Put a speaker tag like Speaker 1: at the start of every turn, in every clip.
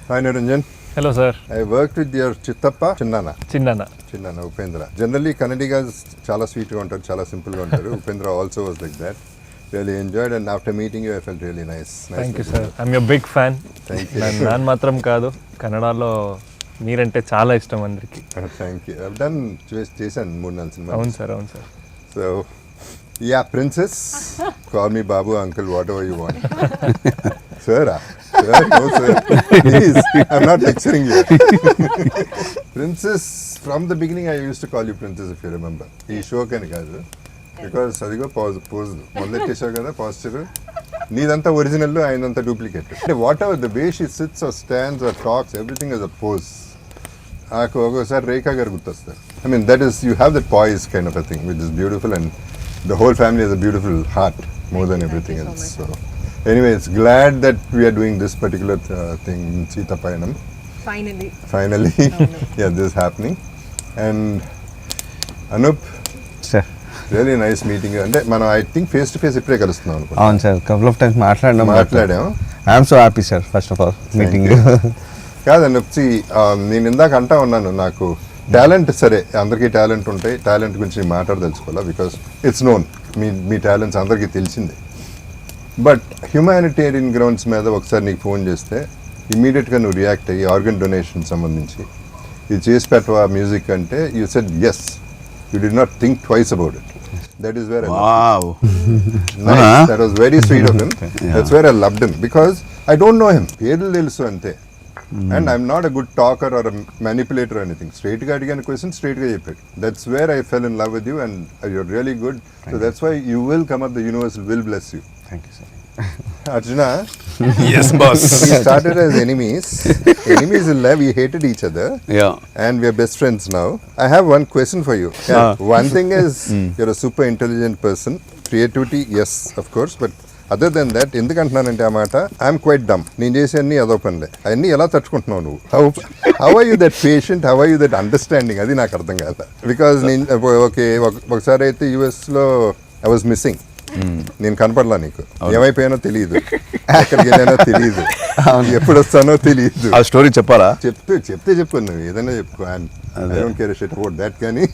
Speaker 1: Hi Niranjan.
Speaker 2: Hello sir.
Speaker 1: I worked with your Chittappa, Chinnana, Upendra. Generally Kannadigas chala sweet ga untaru, chala simple ga untaru. Upendra also was like that. Really enjoyed, and after meeting you I felt really nice.
Speaker 2: Thank you sir. I'm your big fan.
Speaker 1: Thank you.
Speaker 2: ನಾನು మాత్రం కాదు, కన్నడలో మీరంటే చాలా ఇష్టం అందరికి.
Speaker 1: Thank you. I've done చేశాను 3-4 సినిమాలు.
Speaker 2: అవును sir.
Speaker 1: So yeah, princess, call me Babu, uncle, whatever you want. Sir, no sir, please, I'm not lecturing you. Princess, from the beginning I used to call you princess, if you remember. ఈ show కని కాదు, because అదిగో pose మొదలెట్టేసావు కదా posture, నీదంతా original, ఆయనంతా duplicate. అంటే whatever the way she sits or stands or talks, everything is a pose. నాకు ఒక్కోసారి రేఖా గారు గుర్తొస్తారు. I mean that is, you have that poise kind of a thing which is beautiful, and the whole family has a beautiful heart more than everything else. So anyway, it's glad that we are doing this particular thing in Sita Payanam. Finally yeah, this is happening. And Anup
Speaker 3: sir,
Speaker 1: really nice meeting you. And man, I think face to face ipre kalustunnam anukunta.
Speaker 3: అవును sir, couple of times మాట్లాడాం. I am so happy sir, first of all meeting you.
Speaker 1: కాదు Anup, నేను ఇందాక అంటా ఉన్నాను, నాకు talent సరే అందరికీ టాలెంట్ ఉంటాయి, టాలెంట్ గురించి నేను మాట్లాడదలుచుకోవాలా, బికాస్ ఇట్స్ నోన్, మీ టాలెంట్స్ అందరికీ తెలిసిందే. బట్ హ్యూమానిటేరియన్ గ్రౌండ్స్ మీద ఒకసారి నీకు ఫోన్ చేస్తే ఇమీడియట్గా నువ్వు రియాక్ట్ అయ్యి ఆర్గన్ డొనేషన్ సంబంధించి ఇది చేసి పెట్టవా మ్యూజిక్ అంటే, you said yes, you did not think twice about it. That is where that was very sweet of him. That's where I loved him, because I don't know him, పేర్లు తెలుసు అంతే. And I'm not a good talker or a manipulator or anything. Straight ga adigana question, straight ga cheppadu. That's where I fell in love with you, and you're really good. So that's why you will come up, the universe will bless you.
Speaker 3: Thank you sir.
Speaker 1: Arjuna,
Speaker 3: Yes boss.
Speaker 1: we started as enemies in love, we hated each other.
Speaker 3: Yeah.
Speaker 1: And we are best friends now. I have one question for you. One thing is, you're a super intelligent person. Creativity, yes, of course, but other than that, ఎందుకంటున్నానంటే ఆ మాట, I'm quite డమ్. నేను చేసే అన్ని అదో పనులే, అవన్నీ ఎలా తట్టుకుంటున్నావు నువ్వు? How are you that patient, how are you that understanding, అది నాకు అర్థం కాదు. బికాజ్ నేను ఒకసారి అయితే యూఎస్లో ఐ వాజ్ మిస్సింగ్, నేను కనపడలా, నీకు ఏమైపోయానో తెలియదు, ఎక్కడికి వెళ్ళానో తెలియదు, ఎప్పుడు వస్తానో తెలియదు.
Speaker 3: ఆ స్టోరీ చెప్పాలా?
Speaker 1: చెప్తే చెప్పు, నువ్వు ఏదైనా చెప్పుకో, I don't care a shit about that, కానీ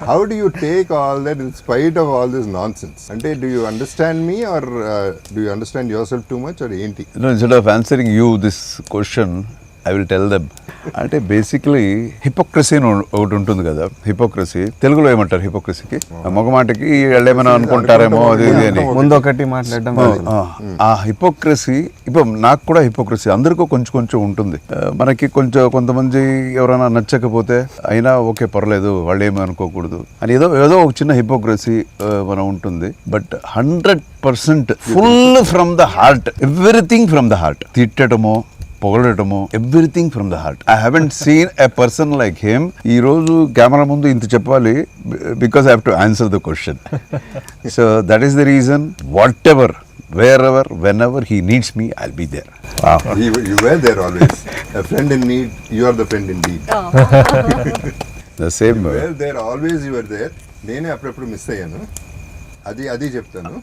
Speaker 1: how do you take all that in spite of all this nonsense? అంటే do you understand me, or do you understand yourself too much, or ఏంటి?
Speaker 4: No, instead of answering you this question, I will tell them. అంటే basically hypocrisy అని ఒకటి ఉంటుంది కదా. Hypocrisy తెలుగులో ఏమంటారు? హిపోక్రసీకి మొగమాటకి వాళ్ళు ఏమైనా అనుకుంటారేమో అది అని
Speaker 3: ముందు ఒకటి మాట్లాడడం.
Speaker 4: ఆ హిపోక్రసీ, ఇప్పుడు నాకు కూడా హిపోక్రసీ అందరికీ కొంచెం ఉంటుంది. మనకి కొంతమంది ఎవరైనా నచ్చకపోతే అయినా ఓకే పర్లేదు, వాళ్ళు ఏమీ అనుకోకూడదు అని ఏదో ఒక చిన్న హిపోక్రసీ మనం ఉంటుంది. But 100% full from the heart, everything from the heart. తిట్టడమో పొగడటము, everything from the heart. I haven't seen a person like him. ఈ రోజు కెమెరా ముందు ఇంత చెప్పాలి, because I have to answer the question. So that is the reason. Whatever, wherever, whenever he needs me, I'll be there.
Speaker 1: Wow. You were there always. A friend in need, you are the friend indeed.
Speaker 4: The same way.
Speaker 1: You were there always, you were there. నేనే అప్పుడప్పుడు miss అయ్యాను, అది చెప్తాను.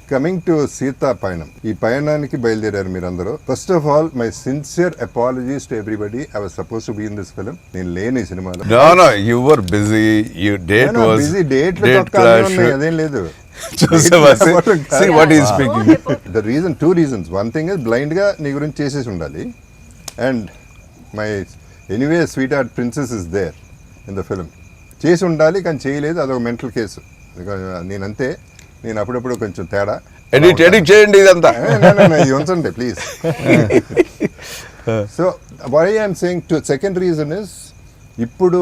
Speaker 1: Coming to Sita పయనం, ఈ పయనానికి బయలుదేరారు మీరందరూ. First of all my sincere apologies to everybody. I was suppose to be in this film. నేను లేని ఈ సినిమాలో.
Speaker 4: No, you were busy. Your date was
Speaker 1: busy. Date clash. అదేం లేదు.
Speaker 4: See what he is speaking.
Speaker 1: The reason, 2 reasons. One thing is blind గా నీ గురించి చేసేసి ఉండాలి, and my anyway sweetheart princess is there in the film. చేసి ఉండాలి కానీ చేయలేదు, అదొక మెంటల్ కేసు. నేనంతే, నేను అప్పుడప్పుడు కొంచెం తేడా.
Speaker 4: ఎడిట్ చేయండి ఇదంతా,
Speaker 1: ఇది ఉంచండి please. So why I'm saying to second reason is, ఇప్పుడు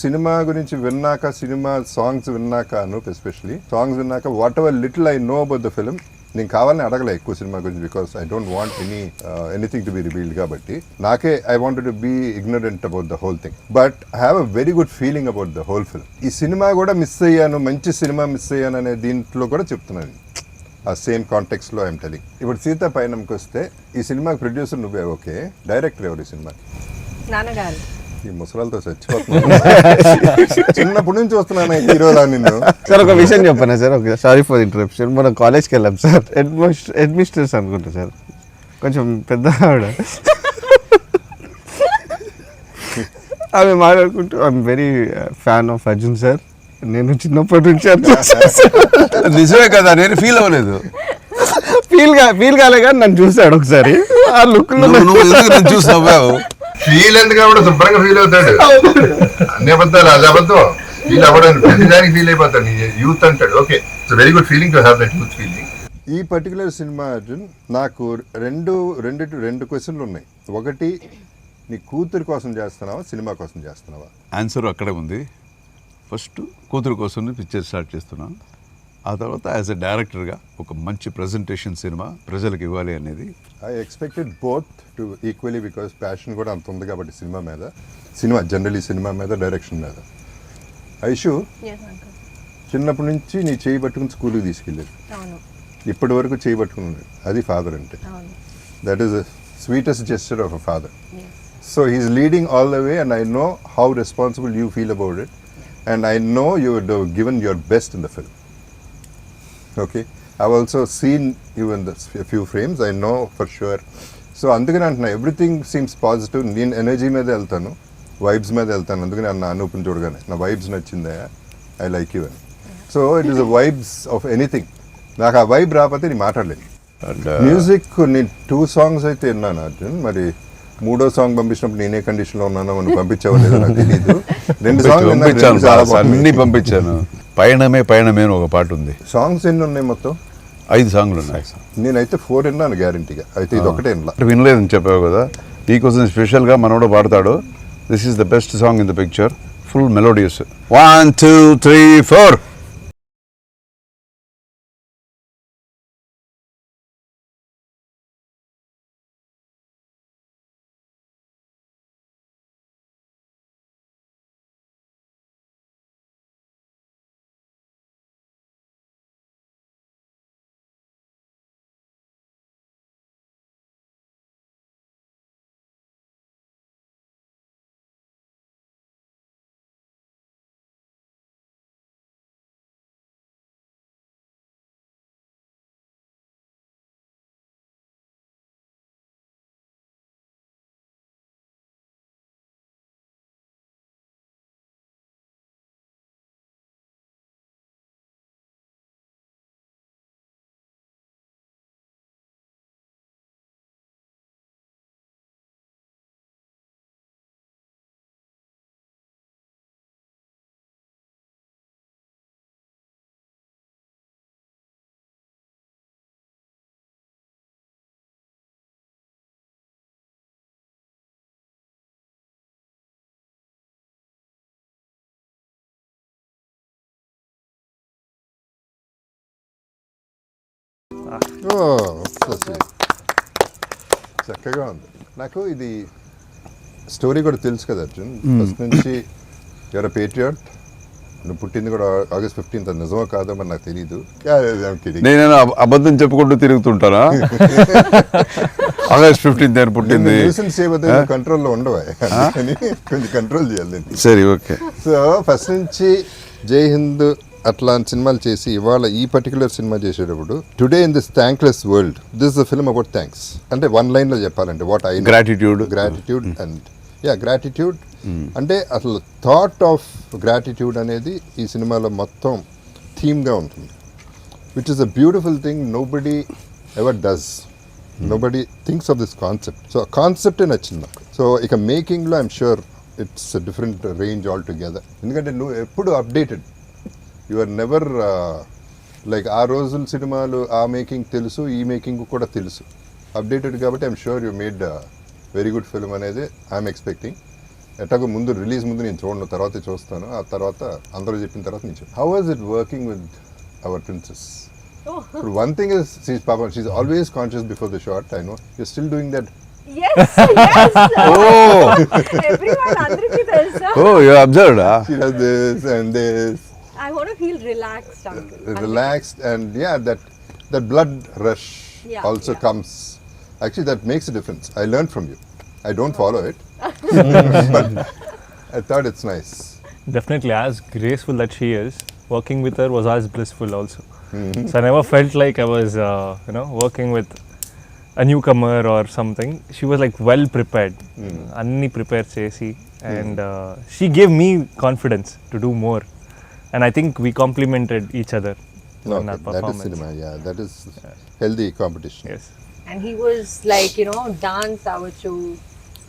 Speaker 1: సినిమా గురించి విన్నాక, సినిమా సాంగ్స్ విన్నాక, అనూప్ ఎస్పెషలీ సాంగ్స్ విన్నాక, whatever little I know about the film, నేను కావాలని అడగలే ఎక్కువ సినిమా గురించి, because I don't want anything to be revealed. కాబట్టి నాకే I wanted to be ignorant about the whole thing, but I have a very good feeling about the whole film. ఈ cinema కూడా miss అయ్యాను, మంచి cinema miss అయ్యాను అనే దీంట్లో కూడా చెప్తున్నాను. ఆ సేమ్ కాంటెక్స్లో ఐఎమ్ టెలింగ్. ఇప్పుడు సీతా పయనంకి వస్తే, ఈ సినిమాకి ప్రొడ్యూసర్ నువ్వే, ఓకే, డైరెక్టర్ ఎవరు ఈ సినిమాకి?
Speaker 5: నాన్నగారు.
Speaker 1: ఈ ముసలాలతో చచ్చిపోతున్నాను, చిన్నప్పటి నుంచి వస్తున్నాను హీరోలా నిన్ను.
Speaker 3: సార్ ఒక విషయం చెప్పనా సార్, సారీ ఫర్ ఇంటరప్షన్. మనం కాలేజ్కి వెళ్ళాం సార్, అడ్మినిస్ట్రేషన్ అనుకుంటా సార్, కొంచెం పెద్ద ఆవిడ. ఆమె మాట్లాడుకుంటూ I'm very fan of Arjun sir, నేను చిన్నప్పటి నుంచి
Speaker 4: నిజమే కదా, నేను ఫీల్ అవ్వలేదు.
Speaker 3: ఫీల్ కాలే కానీ నన్ను చూసాడు ఒకసారి. ఆ లుక్
Speaker 4: నువ్వు ఎందుకు నన్ను చూసి నవ్వావు?
Speaker 1: ఫీల్ ఎందుకు కాబట్టి శుభ్రంగా ఫీల్ అవుతాడు. అన్ని అబద్ధాలు అది అబద్ధం. ఫీల్ అవ్వడానికి ప్రతిదానికి ఫీల్ అయిపోతాడు. యూత్ అంటాడు. Okay, it's very good feeling to have that youth feeling. ఈ పర్టికులర్ సినిమా అర్జున్ నాకు రెండు క్వశ్చన్లు ఉన్నాయి. ఒకటి, నీ కూతురు కోసం చేస్తున్నావా సినిమా కోసం చేస్తున్నావా?
Speaker 4: ఆన్సర్ అక్కడే ఉంది. ఫస్ట్ కూతురు కోసం పిక్చర్ స్టార్ట్ చేస్తున్నాను. ఆ తర్వాత యాజ్ ఎ డైరెక్టర్గా ఒక మంచి ప్రజెంటేషన్ సినిమా ప్రజలకు ఇవ్వాలి అనేది.
Speaker 1: I expected both to equally because passion కూడా అంత ఉంది కాబట్టి సినిమా జనరలీ సినిమా మీద డైరెక్షన్ మీద. ఐషు చిన్నప్పటి నుంచి నీ చేయి పట్టుకుని స్కూల్కి తీసుకెళ్ళేది, ఇప్పటి వరకు చేయి పట్టుకున్నాడు. అది ఫాదర్ అంటే. That is the sweetest gesture of a father. So he is leading all the way and I know how responsible you feel about it and I know you given your best in the film. Okay, I've also seen you in a few frames. I know for sure. So అందుకని అంటున్నా, everything seems positive. నేను energy మీద వెళ్తాను, vibes మీద వెళ్తాను. అందుకని అన్న అనూపుని చూడగానే నా వైబ్స్ నచ్చిందా, ఐ లైక్ యూ అని. So it is the vibes of anything. నాకు ఆ వైబ్ రాకపోతే నేను మాట్లాడలేను. మ్యూజిక్ నేను 2 songs అయితే విన్నాను అర్జున్. మరి 3వ సాంగ్ పంపించినప్పుడు నేనే కండిషన్లో ఉన్నానో మనం పంపించావో లేదో నాకు తెలియదు. 2 songs
Speaker 4: అన్ని పంపించాను. పయనమే అని ఒక పాట ఉంది.
Speaker 1: సాంగ్స్ ఎన్ని ఉన్నాయి మొత్తం?
Speaker 4: 5 సాంగ్లు ఉన్నాయి.
Speaker 1: నేనైతే 4 విన్నాను గ్యారంటీగా. అయితే ఇది ఒకటే
Speaker 4: వినలేదని చెప్పావు కదా, నీకోసం స్పెషల్గా మనోడు పాడతాడు. This is the best song in the picture, full melodious. 1 2 3 4.
Speaker 1: చక్కగా ఉంది. నాకు ఇది స్టోరీ కూడా తెలుసు కదా అర్జున్. ఫస్ట్ నుంచి యువర్ ఎ పేట్రియాట్. నువ్వు పుట్టింది కూడా August 15th. అది నిజమో కాదో మరి నాకు తెలీదు.
Speaker 4: నేను అబద్ధం చెప్పుకుంటూ తిరుగుతుంటానా? August 15th అని పుట్టింది.
Speaker 1: కంట్రోల్లో ఉండవా, కొంచెం కంట్రోల్ చేయాలి.
Speaker 4: సరే, ఓకే.
Speaker 1: సో ఫస్ట్ నుంచి జై హింద్ అట్లాంటి సినిమాలు చేసి ఇవాళ ఈ పర్టికులర్ సినిమా చేసేటప్పుడు today in this thankless world, this the film about thanks. అంటే 1 line లో చెప్పాలంటే what I
Speaker 4: gratitude
Speaker 1: and gratitude. అంటే అసలు థాట్ ఆఫ్ గ్రాటిట్యూడ్ అనేది ఈ సినిమాలో మొత్తం థీమ్గా ఉంటుంది, which is a beautiful thing. Nobody ever does, nobody thinks of this concept. So ఆ కాన్సెప్టే నచ్చింది నాకు. సో ఇక మేకింగ్లో I'm sure it's different range altogether. ఎందుకంటే నువ్వు ఎప్పుడు updated, you are never like ఆ రోజుల సినిమాలు ఆ మేకింగ్ తెలుసు, ఈ మేకింగ్ కూడా తెలుసు, అప్డేటెడ్ కాబట్టి I'm sure you made very good film అనేది ఐఎమ్ ఎక్స్పెక్టింగ్. ఎట్లాగో ముందు రిలీజ్ ముందు నేను చూడను, తర్వాత చూస్తాను. ఆ తర్వాత అందరూ చెప్పిన తర్వాత నేను చూస్తాను. How was it working with our princess? ఇప్పుడు one thing is she is always conscious before the shot. I know you still doing that.
Speaker 5: Yes. Everyone అందరికీ తెలుసా?
Speaker 4: You observed, huh?
Speaker 1: She does this and this.
Speaker 5: I want to feel relaxed, uncle.
Speaker 1: Relaxed, and that blood rush also comes. Actually, that makes a difference. I learned from you. I don't follow it, but I thought it's nice.
Speaker 2: Definitely, as graceful that she is, working with her was as blissful also. So I never felt like I was, working with a newcomer or something, she was like well prepared. Anni prepare chesi, and she gave me confidence to do more. And I think we complemented each other
Speaker 1: No,
Speaker 2: in our
Speaker 1: that is
Speaker 2: performance.
Speaker 1: cinema. Yeah, that is healthy competition.
Speaker 2: Yes.
Speaker 5: And he was like, you know, dance avachu,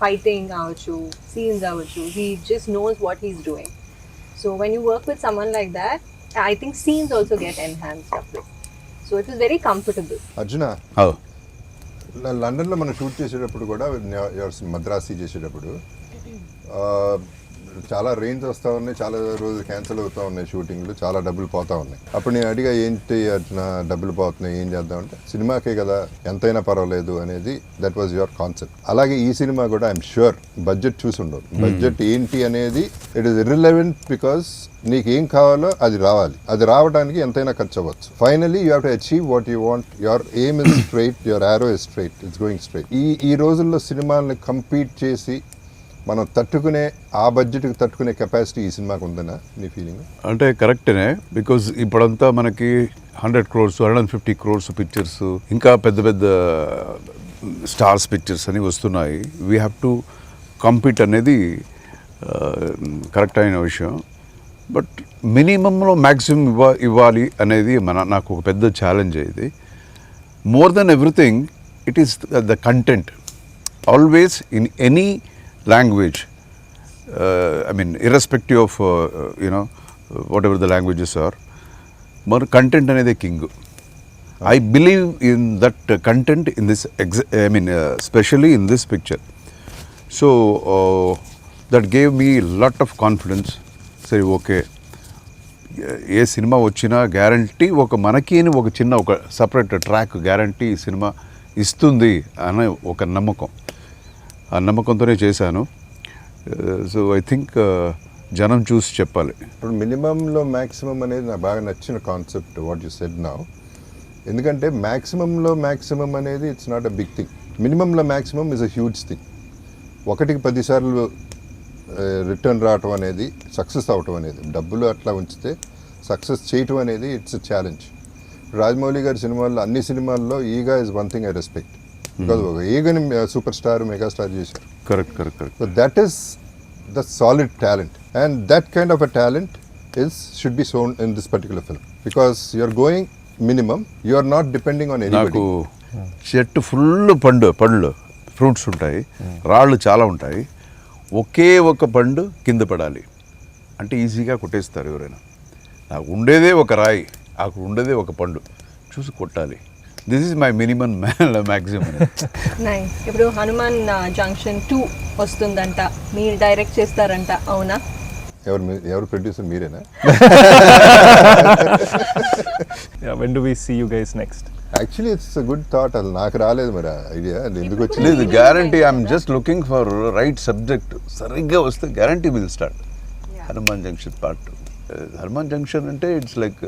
Speaker 5: fighting avachu, scenes avachu. He just knows what he's doing. So when you work with someone like that, I think scenes also get enhanced a bit. So it was very comfortable.
Speaker 1: Arjuna
Speaker 4: Oh.
Speaker 1: లండన్లో మనం shoot చేసేటప్పుడు కూడా మద్రాసి చేసేటప్పుడు చాలా range వస్తూ ఉన్నాయి, చాలా రోజులు క్యాన్సిల్ అవుతూ ఉన్నాయి షూటింగ్లు, చాలా డబ్బులు పోతూ ఉన్నాయి. అప్పుడు నేను అడిగా ఏంటి అర్జున డబ్బులు పోతున్నాయి ఏం చేద్దామంటే సినిమాకే కదా ఎంతైనా పర్వాలేదు అనేది. That was your concept. అలాగే ఈ సినిమా కూడా ఐఎమ్ ష్యూర్ బడ్జెట్ చూసి ఉండదు. బడ్జెట్ ఏంటి అనేది ఇట్ ఈస్ ఇర్రిలెవెంట్, బికాస్ నీకు ఏం కావాలో అది రావాలి. అది రావడానికి ఎంతైనా ఖర్చు అవ్వచ్చు. Finally you have to achieve what you want. Your aim is straight, your arrow is straight, it's going straight. ఈ రోజుల్లో సినిమాల్ని కంపీట్ చేసి మనం తట్టుకునే ఆ బడ్జెట్కి తట్టుకునే కెపాసిటీ ఈ సినిమాకి ఉందనా నీ ఫీలింగ్?
Speaker 4: అంటే కరెక్టేనే, బికాజ్ ఇప్పుడంతా మనకి 100 crores 150 crores పిక్చర్స్, ఇంకా పెద్ద పెద్ద స్టార్స్ పిక్చర్స్ అని వస్తున్నాయి. వీ హ్యావ్ టు కంపీట్ అనేది కరెక్ట్ అయిన విషయం. బట్ మినిమంలో మ్యాక్సిమం ఇవ్వాలి అనేది నాకు ఒక పెద్ద ఛాలెంజ్. ఇది more than everything it is the content. Always in any language, I mean irrespective of whatever the languages are, more content another king. I believe in that content in this especially in this picture. So that gave me a lot of confidence. Say okay, A cinema వచ్చినా guarantee ఒక మనకి అని ఒక చిన్న ఒక separate track guarantee cinema ఇస్తుంది అనే ఒక నమ్మకం. ఆ నమ్మకంతోనే చేశాను. సో ఐ థింక్ జనం చూసి చెప్పాలి.
Speaker 1: ఇప్పుడు మినిమంలో మ్యాక్సిమం అనేది నాకు బాగా నచ్చిన concept what you said now. ఎందుకంటే మ్యాక్సిమంలో మ్యాక్సిమం అనేది it's not a big thing. మినిమంలో maximum is a huge thing. 1కి 10 సార్లు రిటర్న్ రావటం అనేది, సక్సెస్ అవటం అనేది, డబ్బులు అట్లా ఉంచితే సక్సెస్ చేయటం అనేది ఇట్స్ అ ఛాలెంజ్. రాజమౌళి గారి సినిమాల్లో అన్ని సినిమాల్లో Eega is one thing I respect. Because ఒక ఈగని సూపర్ స్టార్ మెగాస్టార్ చేశారు.
Speaker 4: Correct.
Speaker 1: So that is the solid talent, and that kind of a talent should be shown in this particular film. Because you are going minimum, you are not depending on anybody.
Speaker 4: నాకు చెట్టు full పండ్లు fruits ఉంటాయి, రాళ్ళు చాలా ఉంటాయి. ఒకే ఒక పండు కింద పడాలి అంటే ఈజీగా కొట్టేస్తారు ఎవరైనా. నాకు ఉండేదే ఒక రాయి, నాకు ఉండేదే ఒక పండు, చూసి కొట్టాలి. This is my minimum maximum.
Speaker 5: Nice. ఇప్పుడు హనుమాన్ జంక్షన్ 2 వస్తుందంట, మీరు డైరెక్ట్ చేస్తారంట, అవునా?
Speaker 1: ఎవరు ప్రొడ్యూసర్ మీరేనా?
Speaker 2: Yeah, when do we see you guys next?
Speaker 1: Actually it's a good thought. అది నాకు రాలేదు మరి ఐడియా, ఎందుకు వచ్చింది?
Speaker 4: లేదు, guarantee I'm just looking for right subject. సరిగ్గా వస్తే guarantee will start. Hanuman junction part 2. Hanuman junction అంటే ఇట్స్ లైక్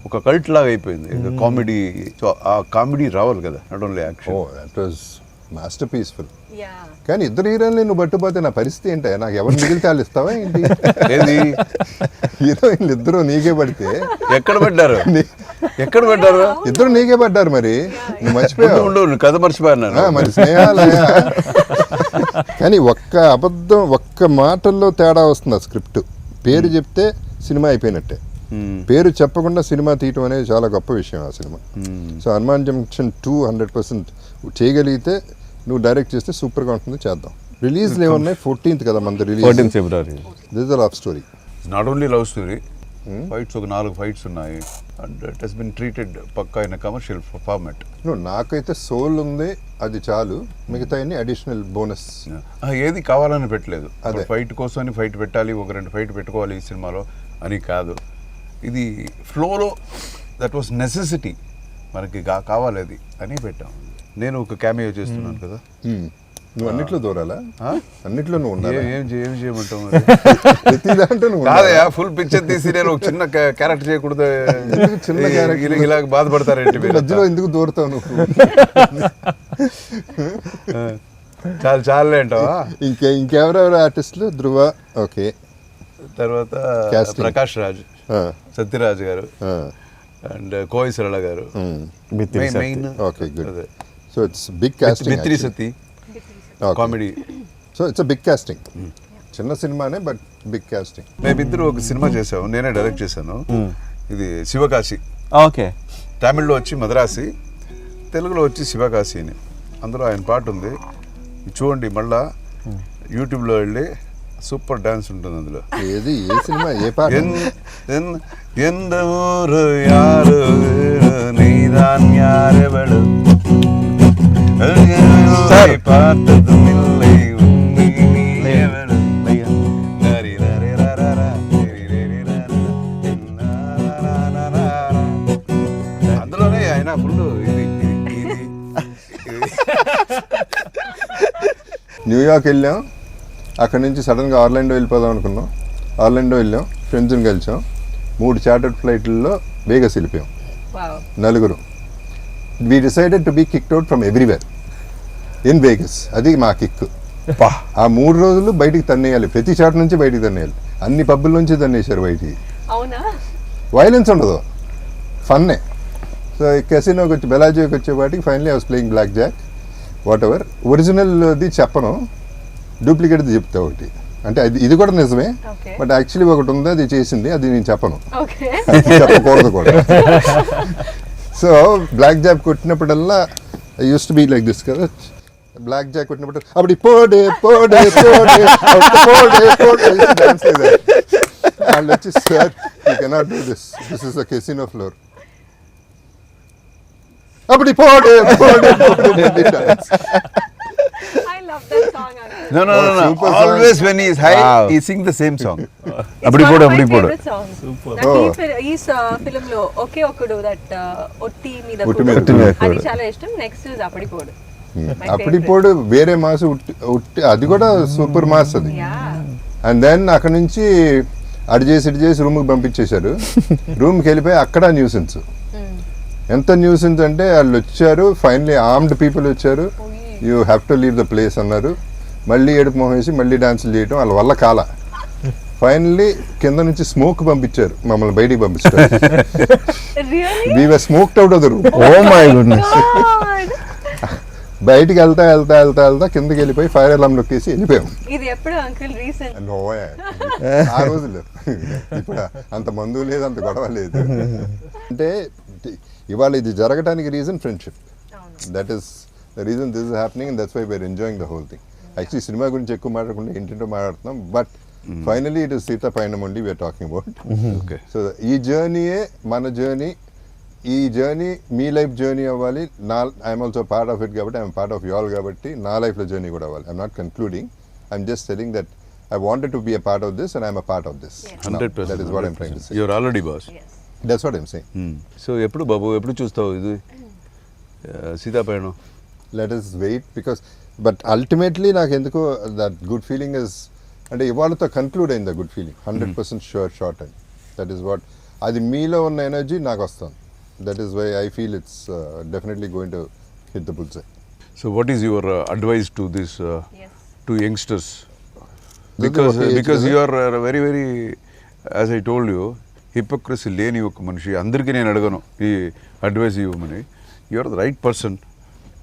Speaker 4: ఒక కల్ట్ లాగా అయిపోయింది, కామెడీ. సో ఆ కామెడీ రావాలి కదా, not only action.
Speaker 1: That was master peaceful.
Speaker 5: Yeah.
Speaker 1: కానీ ఇద్దరు హీరోయిన్లు నువ్వు పట్టుపోతే నా పరిస్థితి ఏంటి? నాకు ఎవరు మిగిలితే వాళ్ళు ఇస్తావా ఏంటి?
Speaker 4: ఏది
Speaker 1: హీరోయిన్లు ఇద్దరు నీకే పడితే
Speaker 4: ఎక్కడ పడ్డారు?
Speaker 1: ఇద్దరు నీకే పడ్డారు మరి. నువ్వు మర్చిపోయావు.
Speaker 4: ఉండు కథ మర్చిపోయాను
Speaker 1: మరి స్నేహాలయ. కానీ ఒక్క అబద్ధం, ఒక్క మాటల్లో తేడా వస్తుంది ఆ స్క్రిప్ట్. పేరు చెప్తే సినిమా అయిపోయినట్టే. పేరు చెప్పకుండా సినిమా తీయటం అనేది చాలా గొప్ప విషయం ఆ సినిమా. సో హనుమాన్ జంక్షన్ 2 100% చేయగలిగితే నువ్వు డైరెక్ట్ చేస్తే సూపర్గా ఉంటుంది, చేద్దాం. రిలీజ్లు ఏమన్నాయి? 14th కదా మన release.
Speaker 2: 14th February.
Speaker 1: This is a love story.
Speaker 4: Not only love story, fights ఒక 4 ఫైట్స్ ఉన్నాయి. And it has been treated పక్కా ఇన్ కమర్షియల్ ఫార్మాట్.
Speaker 1: నాకైతే సోల్ ఉంది, అది చాలు. మిగతా అన్ని అడిషనల్ బోనస్.
Speaker 4: ఏది కావాలని పెట్టలేదు.
Speaker 1: అదే
Speaker 4: ఫైట్ కోసం ఫైట్ పెట్టాలి, ఒక 2 ఫైట్ పెట్టుకోవాలి ఈ సినిమాలో అని కాదు. ఇది ఫ్లోలో దట్ వాస్ నెసెసిటీ, మనకి కావాలి అది అని పెట్టాం. నేను ఒక క్యామియో చేస్తున్నాను కదా.
Speaker 1: నువ్వు అన్నిట్లో దూరాలా? అన్నిట్లో నువ్వు ఉండాలి.
Speaker 4: ఏం చేయమంటావు?
Speaker 1: ప్రతి దాంట్లో నువ్వు
Speaker 4: కాదయా, ఫుల్ పిక్చర్ తీసి నేను ఒక చిన్న క్యారెక్టర్ చేయకూడదు,
Speaker 1: చిన్న క్యారెక్టర్
Speaker 4: ఇలా బాధపడతారేంటి?
Speaker 1: మధ్యలో ఎందుకు దూరతావు నువ్వు?
Speaker 4: చాలే అంటావా?
Speaker 1: ఇంకెవరెవరు ఆర్టిస్టులు? ధృవ, ఓకే.
Speaker 4: తర్వాత Prakash Raj, Sathyaraj garu, and Kovai Sarala garu.
Speaker 1: Okay, good. So it's big casting.
Speaker 4: మిత్రి సతి comedy.
Speaker 1: So it's big casting. చిన్న సినిమానే బట్ బిగ్ కాస్టింగ్.
Speaker 4: మేమిద్దరు ఒక సినిమా చేసాము, నేనే డైరెక్ట్ చేశాను. ఇది శివకాశి.
Speaker 3: ఓకే.
Speaker 4: తమిళ్లో వచ్చి మద్రాసి, తెలుగులో వచ్చి శివకాశి అని. అందులో ఆయన పాట ఉంది, చూడండి మళ్ళా యూట్యూబ్లో వెళ్ళి సూపర్ డాన్స్ ఉంటుంది అందులో.
Speaker 1: ఏది ఏ సినిమా ఏ పాట?
Speaker 4: எந்த ஊரு யாரு நீதான் யாரெவளு பார்த்ததும் இல்லை உண்மை நீ எவளு. అందులోనే ఆయన ఫుల్ ఇది
Speaker 1: న్యూయార్క్ వెళ్ళాం, అక్కడ నుంచి సడన్గా ఆర్లాండో వెళ్ళిపోదాం అనుకున్నాం. ఆర్లాండో వెళ్ళాం, ఫ్రెండ్స్ని కలిసాం, 3 చార్టర్డ్ ఫ్లైట్లలో వేగస్ వెళ్ళిపోయాం,
Speaker 5: Wow.
Speaker 1: నలుగురు. We decided to be kicked out from everywhere in Vegas. అది మా కిక్. ఆ 3 రోజులు బయటికి తన్నేయాలి, ప్రతి చాట్ నుంచి బయటికి తన్నేయాలి. అన్ని పబ్బుల నుంచి తన్నేశారు బయటికి.
Speaker 5: అవునా?
Speaker 1: వైలెన్స్ ఉండదు, ఫన్నే. సో కెసినోకి వచ్చి బెలాజీకి వచ్చేపాటికి finally I was playing blackjack. Whatever, ఒరిజినల్ది చెప్పను, డూప్లికేట్ది చెప్తా ఒకటి. అంటే ఇది కూడా నిజమే,
Speaker 5: Okay.
Speaker 1: బట్ యాక్చువల్లీ ఒకటి ఉంది, అది చేసింది, అది నేను చెప్పను,
Speaker 5: Okay.
Speaker 1: అది చెప్పకూడదు కూడా. సో బ్లాక్ జాక్ కొట్టినప్పుడల్లా I use to be like this కదా. బ్లాక్ జాక్ కొట్టినప్పుడు అప్పుడు పోడే పోడే పోడే పోడే పోడే డాన్స్ లేదు. వాళ్ళు వచ్చి sir you cannot do this, this is a casino floor. అప్పుడు పోడే పోడే పోడే dance.
Speaker 5: I love that song. Uncle.
Speaker 4: No.
Speaker 1: super song.
Speaker 4: Always when he is high,
Speaker 3: Wow.
Speaker 4: he sing the same song.
Speaker 5: It's
Speaker 4: అప్పుడు
Speaker 5: one
Speaker 4: పోడు,
Speaker 5: of my
Speaker 4: అప్పుడు పోడు.
Speaker 5: favorite songs.
Speaker 2: Super.
Speaker 5: ఈ film లో ఒకే ఒకడు that ఒట్టి మీద
Speaker 1: ఒట్టి
Speaker 5: కుడు.
Speaker 1: మీద
Speaker 5: అది చాలా ఇష్టం. నెక్స్ట్ అప్పటిపోడు. My
Speaker 1: అప్పటిపోడు వేరే మాస్ ఉట్టి, అది కూడా సూపర్ మాస్ అది.
Speaker 5: Yeah.
Speaker 1: అండ్ దెన్ అక్కడ నుంచి అటు చేసి రూమ్కి పంపించేశారు. రూమ్కి వెళ్ళిపోయి అక్కడ న్యూసెన్స్. ఎంత న్యూసెన్స్ అంటే వాళ్ళు వచ్చారు, ఫైనలీ ఆర్మ్డ్ పీపుల్ వచ్చారు, you have to leave the place అన్నారు. మళ్ళీ ఏడుపు మొహం వేసి మళ్ళీ డాన్సులు చేయడం వాళ్ళ వల్ల కాల. ఫైనల్లీ కింద నుంచి స్మోక్ పంపించారు, మమ్మల్ని బయటికి పంపించారు.
Speaker 5: Really?
Speaker 1: We were smoked out of the room.
Speaker 3: Oh my goodness.
Speaker 5: God.
Speaker 1: బయటికి వెళ్తా కిందకి వెళ్ళిపోయి ఫైర్ అలారం నొక్కేసి వెళ్ళిపోయాం.
Speaker 5: ఇది ఎప్పుడు అంకుల్ రీసెంట్?
Speaker 1: నోయా, ఆ రోజులు ఇప్పుడు అంత మందు లేదు, అంత గొడవ లేదు. అంటే ఇవాళ ఇది జరగడానికి reason friendship. That is the reason this is happening, and that's why we are enjoying the whole thing. Actually సినిమా గురించి ఎక్కువ మాట్లాడకుండా ఏంటంటో మాట్లాడుతున్నాం, but finally it is Seetha పైన only we are talking about.
Speaker 4: Okay.
Speaker 1: So ఈ జర్నీయే మన జర్నీ. ఈ జర్నీ మీ లైఫ్ జర్నీ అవ్వాలి. I'm also part of it కాబట్టి, I'm part of you all కాబట్టి నా లైఫ్లో జర్నీ కూడా అవ్వాలి. I'm not concluding, I'm just telling that I wanted to be a part of this and I'm a part of this.
Speaker 4: 100%.
Speaker 1: That is what I'm trying to say.
Speaker 4: You're already boss.
Speaker 5: Yes.
Speaker 1: That's what I'm saying.
Speaker 4: So ఎప్పుడు బాబు ఎప్పుడు చూస్తావు ఇది సీతాపయణం?
Speaker 1: Let us wait because, but ultimately నాకు ఎందుకో that good feeling is, అంటే ఇవాళతో conclude అయింది good feeling. 100% sure shot and that is what, అది మీలో ఉన్న ఎనర్జీ నాకు వస్తుంది. That is why I feel it's definitely going to hit the bull's eye.
Speaker 4: So what is your advice to this
Speaker 5: Yes.
Speaker 4: To youngsters?
Speaker 1: Because
Speaker 4: because you are very very, as I told you, hypocrisy లేని ఒక మనిషి. అందరికీ నేను అడగను ఈ advice ఇవ్వమని. You are the right person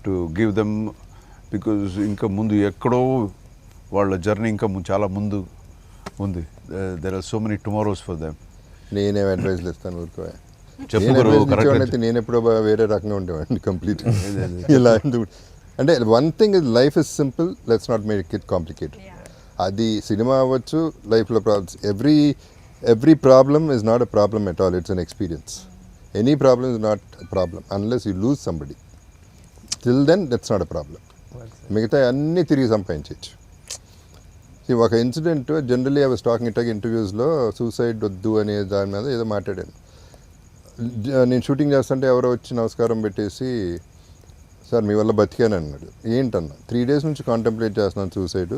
Speaker 4: to give them, because ఇంకా ముందు ఎక్కడో వాళ్ళ జర్నీ ఇంకా చాలా ముందు ఉంది. There are so many tomorrows for them.
Speaker 1: నేనేం అడ్వైజ్లు ఇస్తాను ఊరుకో.
Speaker 4: చెప్పు గురు, కరెక్ట్.
Speaker 1: నేను ఎప్పుడో వేరే రకంగా ఉండేవాడిని కంప్లీట్. ఇలా ఎందుకు అంటే one thing is life is simple, let's not make it complicated. అది సినిమా అవ్వచ్చు, లైఫ్లో problems, every problem is not a problem at all, it's an experience. Any problem is not a problem unless you lose somebody. Till then that's not a problem. మిగతా అన్నీ తిరిగి సంపాదించవచ్చు. ఒక incident, generally I was talking it ఇంటర్వ్యూస్లో, suicide వద్దు అనే దాని మీద ఏదో మాట్లాడాను. నేను షూటింగ్ చేస్తుంటే ఎవరో వచ్చి నమస్కారం పెట్టేసి, సార్ మీ వల్ల బతికాను అన్నాడు. ఏంటన్నా, 3 days నుంచి కాంటెంప్లేట్ చేస్తున్నాను సూసైడ్,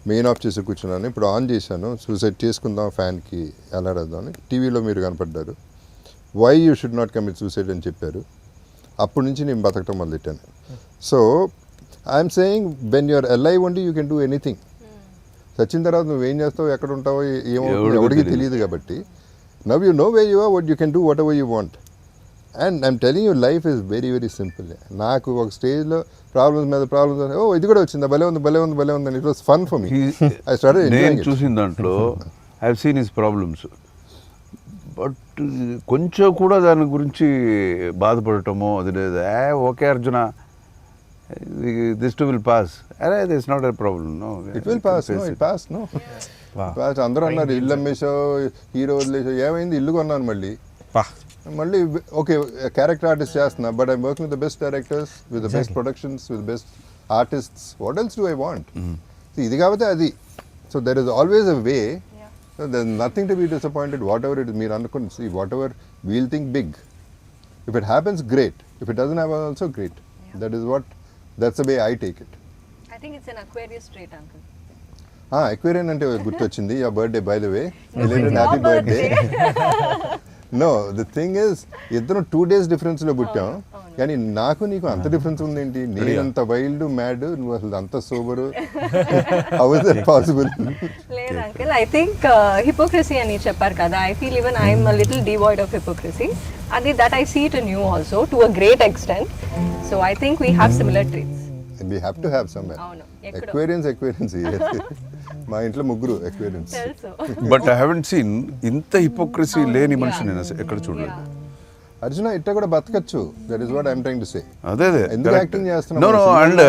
Speaker 1: మెయిన్ ఆఫ్ చేసి కూర్చున్నాను, ఇప్పుడు ఆన్ చేశాను, సూసైడ్ చేసుకుందాం ఫ్యాన్కి ఎలాడేద్దామని, టీవీలో మీరు కనపడ్డారు, why you should not commit suicide అని చెప్పారు. అప్పటి నుంచి నేను బతకటం మొదలెట్టాను. So I'm saying when you're alive only you can do anything. చచ్చిన తర్వాత నువ్వేం చేస్తావు, ఎక్కడ ఉంటావో ఏమో ఎవరికి తెలియదు కాబట్టి, now you know way you are, what you can do whatever you want. And I'm telling you life is very very simple. నాకు ఒక స్టేజ్లో ప్రాబ్లమ్స్ మీద ప్రాబ్లమ్స్, ఓ ఇది కూడా వచ్చిందా, భలే ఉంది it was fun for me. I started
Speaker 4: నేను చూసిన దాంట్లో I have seen his problems, but కొంచెం కూడా దాని గురించి బాధపడటమో అది లేదు. Okay Arjuna, this too will pass, అరే this not a problem, no
Speaker 1: it will pass, no it pass, no pass. అందరూ అన్నారు ఇల్లు అమ్మేసావు, హీరో వదిలేసావు, ఏమైంది, ఇల్లు కొన్నాను మళ్ళీ ఓకే క్యారెక్టర్ ఆర్టిస్ట్ చేస్తున్నా, but I'm working with the best directors, with the best productions, with best artists. What else do I want? ఇది కాబట్టి అది. So there is always a way. So there's nothing to be disappointed, whatever it is. Meer anukunni, see, whatever we'll think big. If it happens, great. If it doesn't happen, also great. That's the way I take it.
Speaker 5: I think it's an Aquarius trait, uncle.
Speaker 1: Aquarian ante gurtochindi. Your birthday, by the way.
Speaker 5: No,
Speaker 1: Belated
Speaker 5: it's
Speaker 1: happy
Speaker 5: your
Speaker 1: birthday. No, the thing is, ఇద్దరు 2 days difference లో పుట్టాం, కానీ నాకు నీకు అంత difference ఉందేంటి? నేనంత wild mad, నువ్వు అసలు అంత sober. How is that possible?
Speaker 5: లేదు అంకుల్, ఐ థింక్ హిపోక్రసీ అని చెప్పారు కదా, I feel even I'm a little devoid of hypocrisy. అది that I see it in you also to a great extent. So I think we have similar traits.
Speaker 1: We have to have somewhere.
Speaker 5: అవును, ఎక్కడో
Speaker 1: Aquarians. మా ఇంట్లో ముగ్గురు Aquarians.
Speaker 5: తెలుసు.
Speaker 4: But I haven't seen ఇంత hypocrisy లేని మనిషి నేను ఎక్కడ చూడలేదు.
Speaker 1: అర్జున ఇట్లా కూడా బతకచ్చు. That is what I'm trying to say.
Speaker 4: అదే
Speaker 1: ఎందుకు యాక్టింగ్ చేస్తున్నావు?
Speaker 4: No and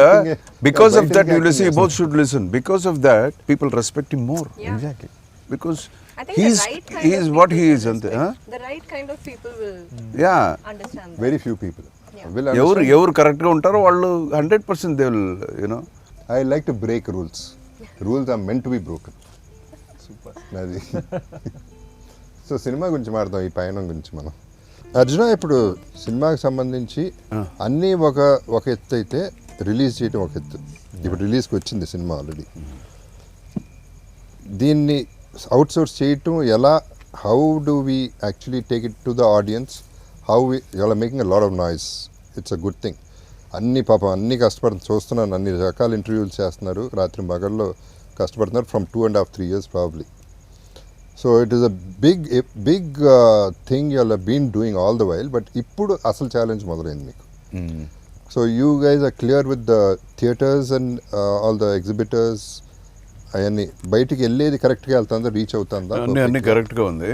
Speaker 4: because of that you see both should listen. Because of that people respect him more.
Speaker 1: Exactly.
Speaker 4: Because
Speaker 5: I think
Speaker 4: he is what he is అంతే.
Speaker 5: The right kind of people will
Speaker 4: yeah,
Speaker 5: understand that.
Speaker 1: Very few people will
Speaker 4: ఎవరు correct గా ఉంటారో వాళ్ళు 100% they will you know.
Speaker 1: I like to break rules. Rules are meant to be broken. Super. అది. So cinema గురించి మాట్లాడదాం, ఈ పయనం గురించి మనం. అర్జున, ఇప్పుడు సినిమాకి సంబంధించి అన్నీ ఒక ఎత్తు అయితే రిలీజ్ చేయడం ఒక ఎత్తు. ఇప్పుడు రిలీజ్కి వచ్చింది సినిమా ఆల్రెడీ. దీన్ని అవుట్ సోర్స్ చేయటం ఎలా? How do we actually take it to the audience? How you are making a lot of noise. It's a good thing. అన్ని కష్టపడుతుంది చూస్తున్నాను, అన్ని రకాల ఇంటర్వ్యూలు చేస్తున్నారు, రాత్రి మగల్లో కష్టపడుతున్నారు from 2.5-3 years probably. So it is a big thing you all been doing all the while, but ఇప్పుడు అసలు ఛాలెంజ్ మొదలైంది మీకు. So you guys are clear with the theatres and all the exhibitors, అవన్నీ బయటికి వెళ్ళేది కరెక్ట్గా వెళ్తుందా, రీచ్ అవుతుందా?
Speaker 4: అన్నీ కరెక్ట్గా ఉంది.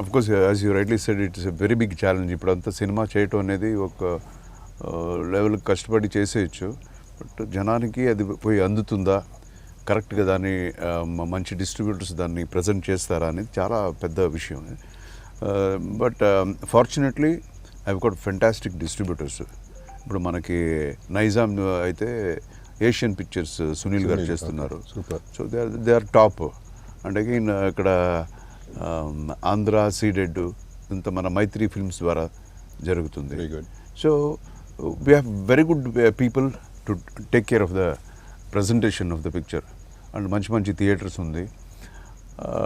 Speaker 4: Of course as you rightly said, it's a very big challenge. ఇప్పుడు అంతా సినిమా చేయటం అనేది ఒక లెవెల్ కష్టపడి చేసేయచ్చు, బట్ జనానికి అది పోయి అందుతుందా, కరెక్ట్గా దాన్ని మంచి డిస్ట్రిబ్యూటర్స్ దాన్ని ప్రజెంట్ చేస్తారా అనేది చాలా పెద్ద విషయం. But fortunately I got fantastic distributors. ఇప్పుడు మనకి నైజాం అయితే ఏషియన్ పిక్చర్స్ సునీల్ గారు చేస్తున్నారు. So they are top. And again ఇక్కడ ఆంధ్ర సీడెడ్ ఇంత మన మైత్రి ఫిల్మ్స్ ద్వారా జరుగుతుంది. So we have very good people to take care of the presentation of the picture, and manchi theatres undi,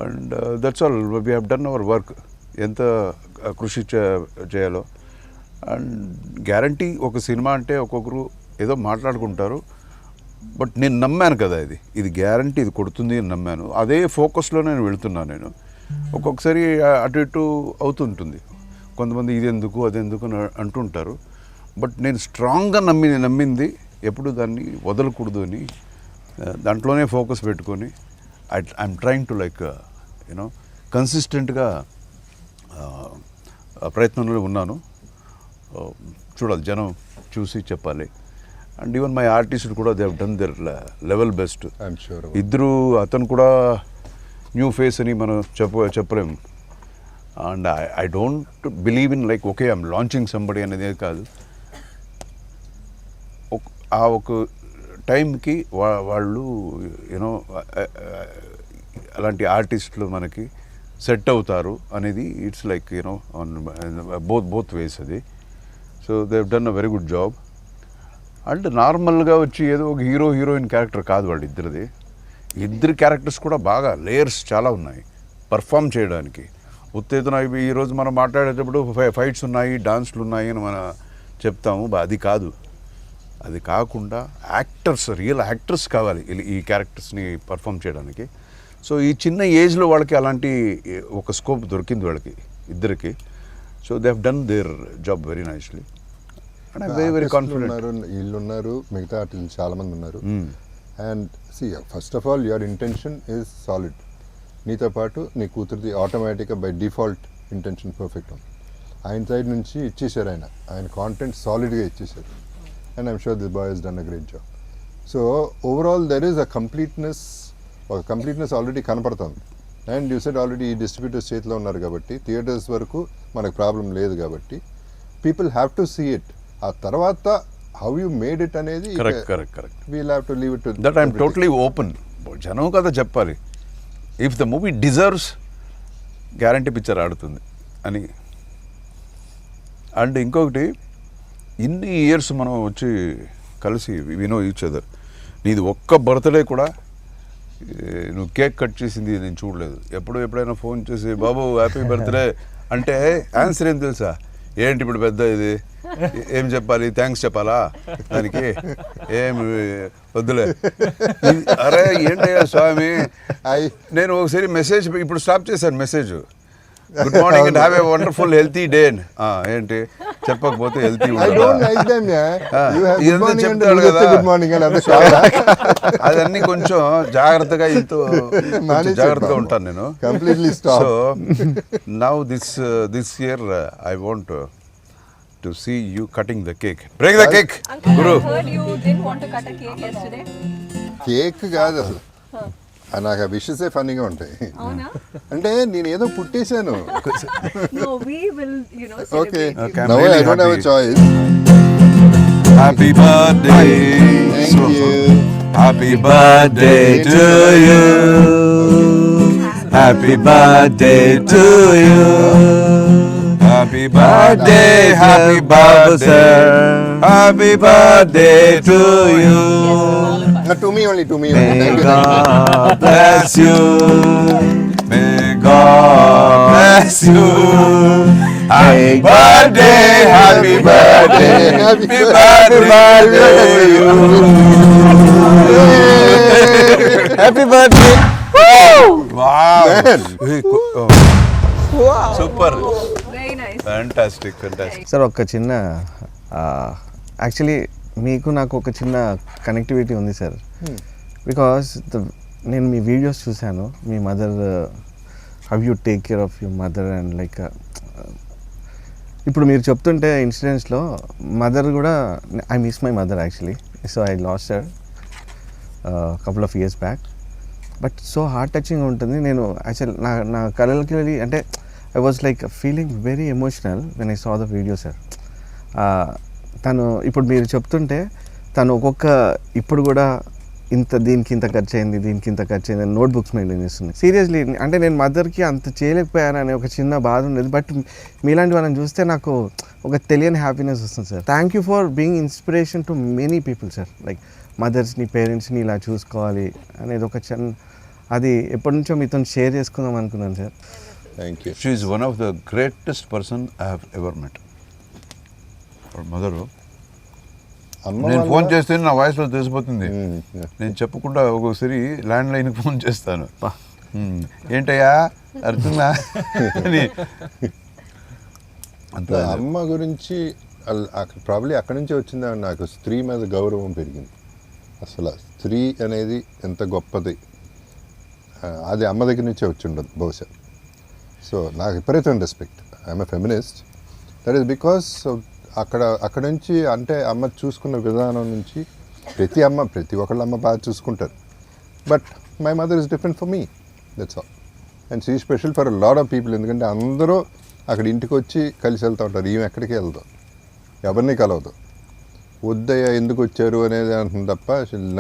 Speaker 4: and that's all. We have done our work enta krushi cheyalo, and guarantee oka cinema ante okokru edo maatladukuntaru, but నేను నమ్మాను కదా, ఇది guarantee, ఇది కొడుతుంది అని నమ్మాను. అదే ఫోకస్లో నేను వెళుతున్నాను. నేను ఒక్కొక్కసారి అటు ఇటు అవుతుంటుంది, కొంతమంది ఇది ఎందుకు అదెందుకు అని అంటుంటారు, బట్ నేను స్ట్రాంగ్గా నమ్మింది ఎప్పుడు దాన్ని వదలకూడదు అని దాంట్లోనే ఫోకస్ పెట్టుకొని I'm trying to like you know కన్సిస్టెంట్గా ప్రయత్నంలో ఉన్నాను. చూడాలి, జనం చూసి చెప్పాలి. అండ్ ఈవెన్ మై ఆర్టిస్ట్ కూడా they have done their level best. ఇద్దరు, అతను కూడా న్యూ ఫేస్ అని మనం చెప్పలేము. And I don't believe in like okay I'm launching somebody అనేది కాదు. ఆ ఒక టైంకి వాళ్ళు యూనో అలాంటి ఆర్టిస్టులు మనకి సెట్ అవుతారు అనేది it's like you know on both ways అది. So they have done a very good job. అంటే నార్మల్గా వచ్చి ఏదో ఒక హీరోయిన్ క్యారెక్టర్ కాదు వాళ్ళిద్దరిది. ఇద్దరు క్యారెక్టర్స్ కూడా బాగా లేయర్స్ చాలా ఉన్నాయి పర్ఫామ్ చేయడానికి. ఉత్తేజన ఈరోజు మనం మాట్లాడేటప్పుడు ఫైట్స్ ఉన్నాయి, డాన్స్లు ఉన్నాయి అని మనం చెప్తాము, అది కాదు. అది కాకుండా యాక్టర్స్, రియల్ యాక్టర్స్ కావాలి ఈ క్యారెక్టర్స్ని పర్ఫామ్ చేయడానికి. సో ఈ చిన్న ఏజ్లో వాళ్ళకి అలాంటి ఒక స్కోప్ దొరికింది వాళ్ళకి ఇద్దరికి. So they have done their job very nicely and I very very confident.
Speaker 1: ఉన్నారు, వీళ్ళు ఉన్నారు, మిగతా ఆర్టిస్టులు చాలా మంది ఉన్నారు. And see first of all your intention is solid. నీతో పాటు నీ కూతురిది ఆటోమేటిక్గా బై డిఫాల్ట్ ఇంటెన్షన్ పర్ఫెక్ట్ ఉంది. ఆయన సైడ్ నుంచి ఇచ్చేసారు, ఆయన కాంటెంట్ సాలిడ్గా ఇచ్చేసారు. And I'm sure this boy has done a great job. So overall there is a completeness, ఒక కంప్లీట్నెస్ ఆల్రెడీ కనపడుతుంది. అండ్ యూ సెడ్ ఆల్రెడీ ఈ డిస్ట్రిబ్యూటర్స్ చేతిలో ఉన్నారు కాబట్టి థియేటర్స్ వరకు మనకు ప్రాబ్లం లేదు కాబట్టి people have to see it. ఆ తర్వాత హౌ యూ మేడ్ ఇట్ అనేది
Speaker 4: correct
Speaker 1: we'll have to leave it to
Speaker 4: that I'm totally open. జనం కదా చెప్పాలి. If the movie deserves guarantee picture ఆడుతుంది అని. అండ్ ఇంకొకటి, ఇన్ని ఇయర్స్ మనం వచ్చి కలిసి వి నో ఈచ్ అదర్. నీది ఒక్క బర్త్డే కూడా నువ్వు కేక్ కట్ చేసింది నేను చూడలేదు. ఎప్పుడైనా ఫోన్ చేసి బాబు హ్యాపీ బర్త్డే అంటే ఆన్సర్ ఏం తెలుసా? ఏంటి ఇప్పుడు పెద్ద ఇది, ఏం చెప్పాలి, థ్యాంక్స్ చెప్పాలా దానికి, ఏమి వద్దులే. అరే ఏంటయ్యా స్వామి, నేను ఒకసారి మెసేజ్ ఇప్పుడు స్టాప్ చేశాను message, good morning and have a wonderful healthy day. ఏంటి చెప్పకపోతే హెల్తీ చెప్తాడు కదా. అదన్నీ కొంచెం జాగ్రత్తగా జాగ్రత్తగా ఉంటాను నేను. So now this year I want to see you cutting the cake. Break the cake,
Speaker 5: Uncle,
Speaker 4: Guru.
Speaker 5: I heard you didn't want to cut a cake yesterday.
Speaker 1: Cake కాదు అసలు, నాకు ఆ విషెసే ఫన్నీగా ఉంటాయి.
Speaker 5: అవునా?
Speaker 1: అంటే నేను ఏదో పుట్టేశాను.
Speaker 5: No, we will, you know,
Speaker 1: okay,
Speaker 5: celebrate you.
Speaker 4: Okay, I'm
Speaker 1: now
Speaker 4: really
Speaker 1: I don't have a
Speaker 4: happy.
Speaker 1: Choice.
Speaker 4: Happy birthday.
Speaker 1: Thank you.
Speaker 4: Happy birthday to you. Happy birthday to you. Happy birthday, happy birthday to you.
Speaker 1: To me only.
Speaker 4: May
Speaker 1: Thank you.
Speaker 4: God bless you. May God bless you. Happy birthday to you. Happy birthday. Wow. Super.
Speaker 5: Very nice.
Speaker 4: Fantastic.
Speaker 3: Sir ఒక చిన్న actually మీకు నాకు ఒక చిన్న connectivity ఉంది sir. Because నేను మీ videos చూశాను, మీ mother how you take care of your mother and like ఇప్పుడు మీరు చెప్తుంటే ఇన్సిడెంట్స్లో మదర్ కూడా, I miss my mother actually. So I lost her couple of years back. But so heart touching ఉంటుంది. నేను యాక్చువల్ నా కళలకి వెళ్ళి అంటే I was like feeling very emotional when I saw the video sir. తను ఇప్పుడు మీరు చెప్తుంటే తను ఒక్కొక్క ఇప్పుడు కూడా దీనికి ఇంత ఖర్చు అయింది, దీనికి ఇంత ఖర్చు అయింది, నోట్బుక్స్ మెయింటైన్ చేస్తుంది. సీరియస్లీ అంటే నేను మదర్కి అంత చేయలేకపోయాను అనే ఒక చిన్న బాధ ఉండేది. బట్ మీలాంటి వాళ్ళని చూస్తే నాకు ఒక తెలియని హ్యాపీనెస్ వస్తుంది sir. Thank you for being inspiration to many people sir. Like మదర్స్ని, పేరెంట్స్ని ఇలా చూసుకోవాలి అనేది ఒక చిన్న, అది ఎప్పటి నుంచో మీతో షేర్ చేసుకుందాం అనుకున్నాను sir.
Speaker 1: Thank you.
Speaker 4: She is one of the greatest person I have ever met. Her mother. నేను ఫోన్ చేస్తే నా వాయిస్లో తెలిసిపోతుంది. నేను చెప్పకుండా ఒక్కొక్కసారి ల్యాండ్ లైన్కి ఫోన్ చేస్తాను, ఏంటయ్యా అర్థంగా అని. అంత
Speaker 1: అమ్మ గురించి ప్రాబ్లీ అక్కడి నుంచే వచ్చిందా నాకు స్త్రీ మీద గౌరవం పెరిగింది. అసలు స్త్రీ అనేది ఎంత గొప్పది అది అమ్మ దగ్గర నుంచే వచ్చి ఉండదు బహుశా. సో నాకు విపరీతం respect. I'm a feminist. That is because అక్కడ నుంచి అంటే అమ్మ చూసుకున్న విధానం నుంచి ప్రతి ఒక్కళ్ళ అమ్మ బాగా చూసుకుంటారు. But my mother is different for me, that's all. And she special for lot of people. ఎందుకంటే అందరూ అక్కడ ఇంటికి వచ్చి కలిసి వెళ్తూ ఉంటారు. ఈమె ఎక్కడికి వెళ్దాం, ఎవరిని కలవదు. వద్దయ్య ఎందుకు వచ్చారు అనేది అంటుంది తప్ప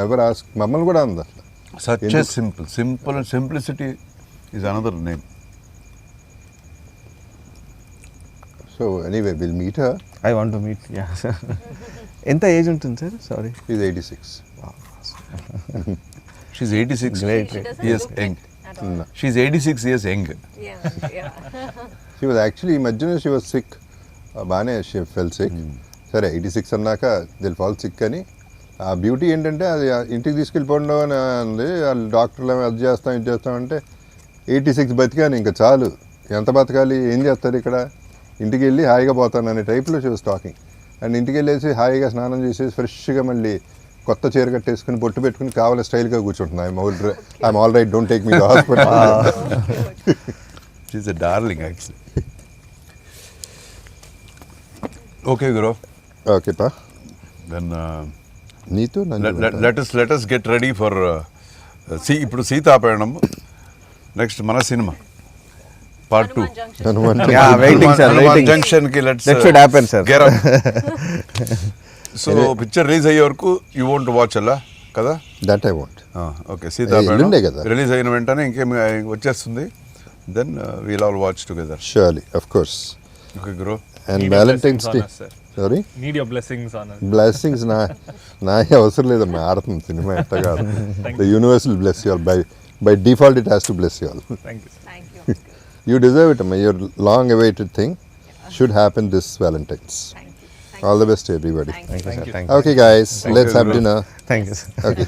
Speaker 1: నెవర్ ఆస్క్. మమ్మల్ని కూడా అంది అసలు.
Speaker 4: such a simple simplicity is another name.
Speaker 1: So anyway, we'll meet her.
Speaker 3: I want to meet, yeah. ఎంత ఏజ్ ఉంటుంది sir? Sorry.
Speaker 1: She's 86.
Speaker 4: She's 86
Speaker 3: Great.
Speaker 4: years young. She's 86 years young.
Speaker 5: Yeah.
Speaker 1: She was actually, imagine she was sick. బాగానే she fell sick. సరే 86 అన్నాక they'll fall sick అని. ఆ beauty ఏంటంటే అది ఇంటికి తీసుకెళ్ళిపోండి అని అంది. వాళ్ళు డాక్టర్లు అది చేస్తాం ఇది చేస్తామంటే 86 బతికాను ఇంకా చాలు. ఎంత బతకాలి, ఏం చేస్తారు ఇక్కడ, ఇంటికి వెళ్ళి హాయిగా పోతాను అనే టైప్లో షీ వాస్ టాకింగ్. అండ్ ఇంటికి వెళ్ళేసి హాయిగా స్నానం చేసేసి ఫ్రెష్గా మళ్ళీ కొత్త చీర కట్టేసుకుని బొట్టు పెట్టుకుని కావాలి స్టైల్గా కూర్చుంటున్నా. I'm all right, don't take me to hospital.
Speaker 4: She's a darling actually. Okay guru,
Speaker 1: okay పా,
Speaker 4: దెన్
Speaker 1: నీతో
Speaker 4: let us get ready for ఇప్పుడు సీతాపయణం. నెక్స్ట్ మన సినిమా part 2
Speaker 3: Yeah, waiting, sir, waiting.
Speaker 4: Junction కి
Speaker 3: That should happen, sir.
Speaker 4: So picture release అయ్యే వరకు you want watch అలా కదా?
Speaker 1: That I want.
Speaker 4: ఓకే,
Speaker 1: ఎల్లుండే కదా
Speaker 4: రిలీజ్ అయిన వెంటనే ఇంకేం వచ్చేస్తుంది, then we'll all watch together.
Speaker 1: Surely, of course.
Speaker 4: Okay guru,
Speaker 1: and
Speaker 2: Need your
Speaker 1: Valentine's day,
Speaker 2: blessings on us, sir.
Speaker 1: Sorry,
Speaker 2: Need your blessings on us.
Speaker 1: Blessings నా అవసరం లేదమ్మా, ఆడుతుంది సినిమా ఎట్ట కాదు. The universe will bless you all, by default it has to bless you all.
Speaker 2: Thank you, sir.
Speaker 5: Thank you.
Speaker 1: You deserve it, amma. Your long awaited thing should happen this Valentine's.
Speaker 5: Thank you.
Speaker 1: All the best to everybody.
Speaker 5: Thank
Speaker 3: Thank you, sir.
Speaker 2: you.
Speaker 3: Thank you.
Speaker 1: Okay guys, let's have
Speaker 4: Guru.
Speaker 1: dinner.
Speaker 3: Thank you, sir.
Speaker 1: Okay.